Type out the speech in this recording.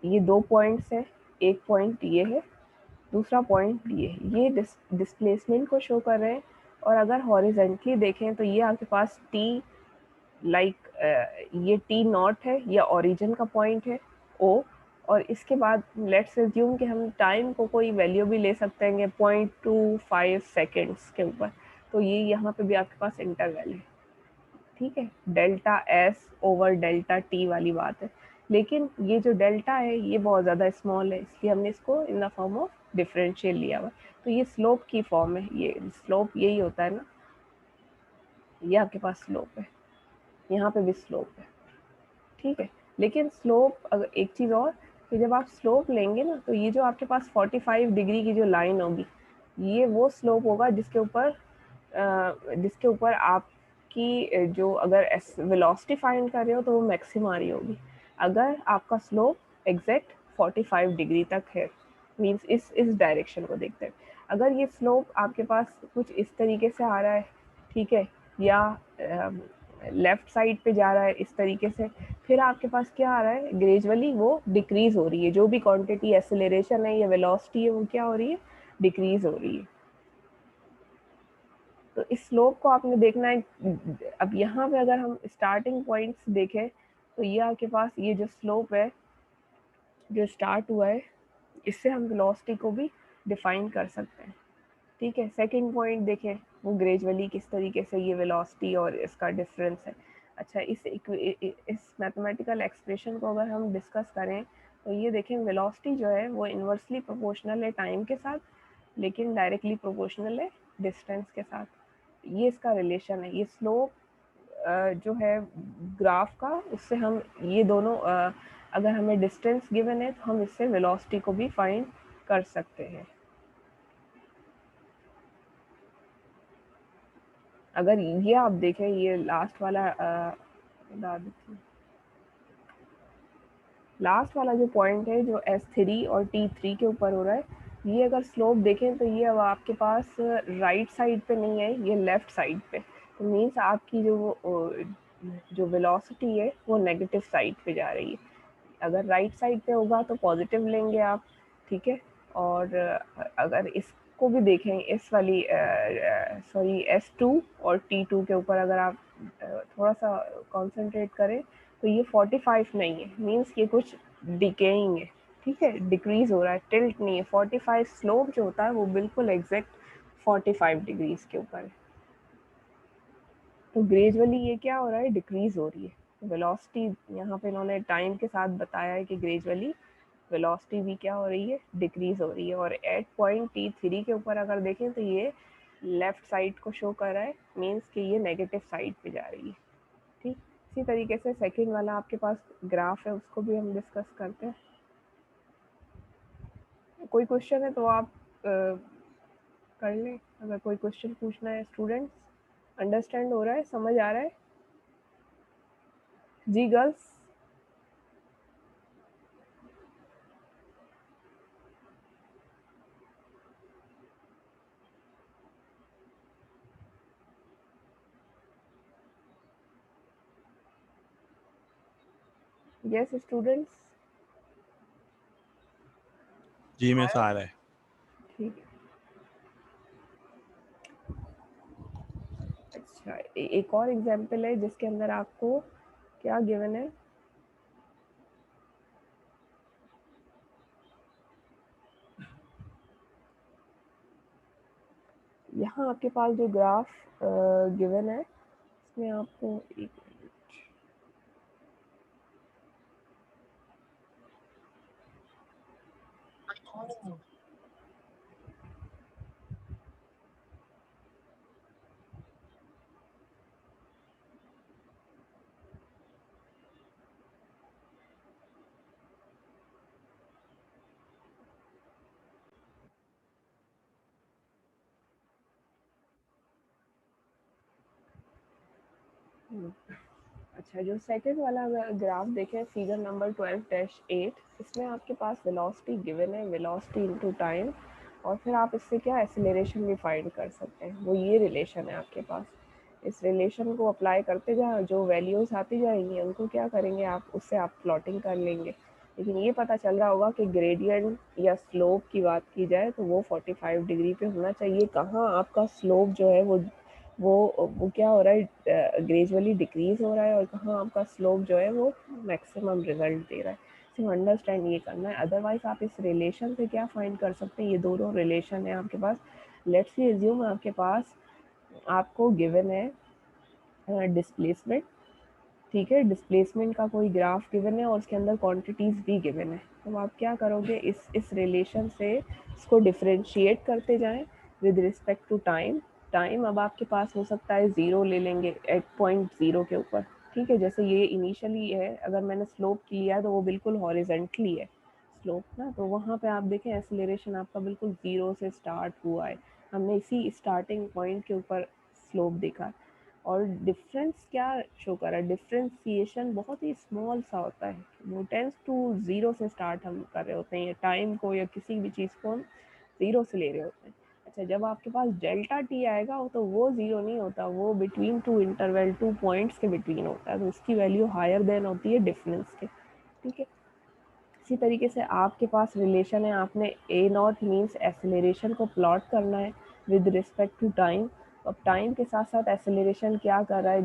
ये 2 पॉइंट्स है, एक पॉइंट ये है, दूसरा पॉइंट ये डिस्प्लेसमेंट को शो कर रहे हैं। और अगर हॉरिजेंटली देखें तो ये आपके पास टी ये टी नॉट है, या ओरिजिन का पॉइंट है ओ। और इसके बाद लेट्स अज्यूम कि हम टाइम को कोई वैल्यू भी ले सकते हैं 0.25 सेकेंड्स के ऊपर, तो ये यहाँ पे भी आपके पास इंटरवल है, ठीक है, delta S over delta T वाली बात है। लेकिन ये जो डेल्टा है ये बहुत ज़्यादा स्मॉल है, इसलिए हमने इसको in the form of differential लिया हुआ। तो ये स्लोप की फॉर्म है, ये स्लोप यही होता है ना, ये आपके पास स्लोप है, यहाँ पे भी स्लोप है, ठीक है। लेकिन स्लोप, अगर एक चीज़ और, कि जब आप स्लोप लेंगे ना, तो ये जो आपके पास 45 डिग्री की जो लाइन होगी, ये वो स्लोप होगा जिसके ऊपर आपकी जो, अगर वेलोसिटी फाइंड कर रहे हो तो वो मैक्सिमम आ रही होगी, अगर आपका स्लोप एग्जैक्ट 45 डिग्री तक है, मींस इस डायरेक्शन को देखते हैं। अगर ये स्लोप आपके पास कुछ इस तरीके से आ रहा है, ठीक है, या लेफ्ट साइड पे जा रहा है इस तरीके से, फिर आपके पास क्या आ रहा है, ग्रेजुअली वो डिक्रीज हो रही है, जो भी क्वांटिटी एक्सेलरेशन है या वेलोसिटी है वो क्या हो रही है, डिक्रीज हो रही है। तो इस स्लोप को आपने देखना है। अब यहाँ पे अगर हम स्टार्टिंग पॉइंट्स देखें तो ये आपके पास ये जो स्लोप है जो स्टार्ट हुआ है, इससे हम वेलोसिटी को भी डिफाइन कर सकते हैं, ठीक है। सेकंड पॉइंट देखें, वो ग्रेजुअली किस तरीके से ये वेलोसिटी और इसका डिफरेंस है। अच्छा, इस मैथमेटिकल एक्सप्रेशन को अगर हम डिस्कस करें तो ये देखें, वेलोसिटी जो है वो इन्वर्सली प्रोपोर्शनल है टाइम के साथ, लेकिन डायरेक्टली प्रोपोर्शनल है डिस्टेंस के साथ। ये इसका रिलेशन है, ये स्लोप जो है ग्राफ का, उससे हम ये दोनों अगर हमें डिस्टेंस गिवन है तो हम इससे वेलोसिटी को भी फाइंड कर सकते हैं। अगर ये आप देखें, ये लास्ट वाला बता देती हूँ, लास्ट वाला जो पॉइंट है जो S3 और T3 के ऊपर हो रहा है, ये अगर स्लोप देखें तो ये अब आपके पास राइट साइड पे नहीं है, ये लेफ्ट साइड पे। तो मीन्स आपकी जो वेलोसिटी है वो नेगेटिव साइड पे जा रही है। अगर राइट साइड पे होगा तो पॉजिटिव लेंगे आप, ठीक है। और अगर इसको भी देखें, इस वाली सॉरी S2 और T2 के ऊपर अगर आप थोड़ा सा कंसंट्रेट करें तो ये 45 नहीं है, मींस ये कुछ डिकेइंग है, ठीक है, डिक्रीज हो रहा है, टिल्ट नहीं है। 45 स्लोप जो होता है वो बिल्कुल एग्जैक्ट 45 डिग्रीज के ऊपर है। तो ग्रेजुअली ये क्या हो रहा है, डिक्रीज हो रही है वेलोसिटी। यहाँ पे इन्होंने टाइम के साथ बताया है कि ग्रेजुअली वेलोसिटी भी क्या हो रही है, डिक्रीज हो रही है। और एट पॉइंट T3 के ऊपर अगर देखें तो ये लेफ्ट साइड को शो कर रहा है, मीन्स कि ये नेगेटिव साइड पे जा रही है, ठीक। इसी तरीके से सेकंड वाला आपके पास ग्राफ है, उसको भी हम डिस्कस करते हैं। कोई क्वेश्चन है तो आप कर लें, अगर कोई क्वेश्चन पूछना है स्टूडेंट्स। अंडरस्टैंड हो रहा है, समझ आ रहा है जी गर्ल्स? Yes students? जी में आ रहा है। ठीक है। अच्छा, एक और एग्जांपल है जिसके अंदर आपको क्या गिवन है, यहाँ आपके पास जो ग्राफ गिवन है इसमें आपको एक अच्छा, जो सेकंड वाला ग्राफ देखें, फिगर नंबर 12-8, इसमें आपके पास वेलोसिटी गिवन है, वेलोसिटी इनटू टाइम, और फिर आप इससे क्या एक्सेलरेशन भी फाइंड कर सकते हैं। वो ये रिलेशन है आपके पास, इस रिलेशन को अप्लाई करते जाओ, जो वैल्यूज आती जाएंगी उनको क्या करेंगे आप, उससे आप प्लॉटिंग कर लेंगे। लेकिन ये पता चल रहा होगा कि ग्रेडियंट या स्लोप की बात की जाए तो वो 45 डिग्री पे होना चाहिए। कहाँ आपका स्लोप जो है वो क्या हो रहा है, ग्रेजुअली डिक्रीज हो रहा है, और कहाँ आपका स्लोप जो है वो मैक्सिमम रिजल्ट दे रहा है। सिर्फ अंडरस्टैंड ये करना है। अदरवाइज आप इस रिलेशन से क्या फाइंड कर सकते हैं, ये दोनों रिलेशन है आपके पास। लेट्स सी एज्यूम आपके पास आपको गिवन है डिस्प्लेसमेंट, ठीक है, डिस्प्लेसमेंट का कोई ग्राफ गिवन है और उसके अंदर क्वांटिटीज भी गिवन है। तो आप क्या करोगे, इस रिलेशन से इसको डिफरेंशिएट करते जाएं with respect to time. Time अब आपके पास हो सकता है 0 ले लेंगे एट पॉइंट 0 के ऊपर, ठीक है। जैसे ये इनिशियली है, अगर मैंने स्लोप लिया है तो वो बिल्कुल हॉरिजेंटली है स्लोप ना, तो वहाँ पे आप देखें एक्सीलरेशन आपका बिल्कुल 0 से स्टार्ट हुआ है। हमने इसी स्टार्टिंग पॉइंट के ऊपर स्लोप देखा, और डिफरेंस क्या शो कर रहा है, डिफरेंशिएशन बहुत ही स्मॉल सा होता है, वो टेंस टू 0 से स्टार्ट हम कर रहे होते हैं, या टाइम को या किसी भी चीज़ को हम 0 से ले रहे होते हैं। अच्छा, जब आपके पास डेल्टा टी आएगा तो वो 0 नहीं होता, वो बिटवीन टू इंटरवल 2 पॉइंट्स के बिटवीन होता है, तो उसकी वैल्यू हायर देन होती है डिफरेंस के, ठीक है। इसी तरीके से आपके पास रिलेशन है, आपने ए नॉट मीन्स एक्सेलरेशन को प्लॉट करना है विद रिस्पेक्ट टू टाइम। अब टाइम के साथ साथ एक्सेलरेशन क्या कर रहा है,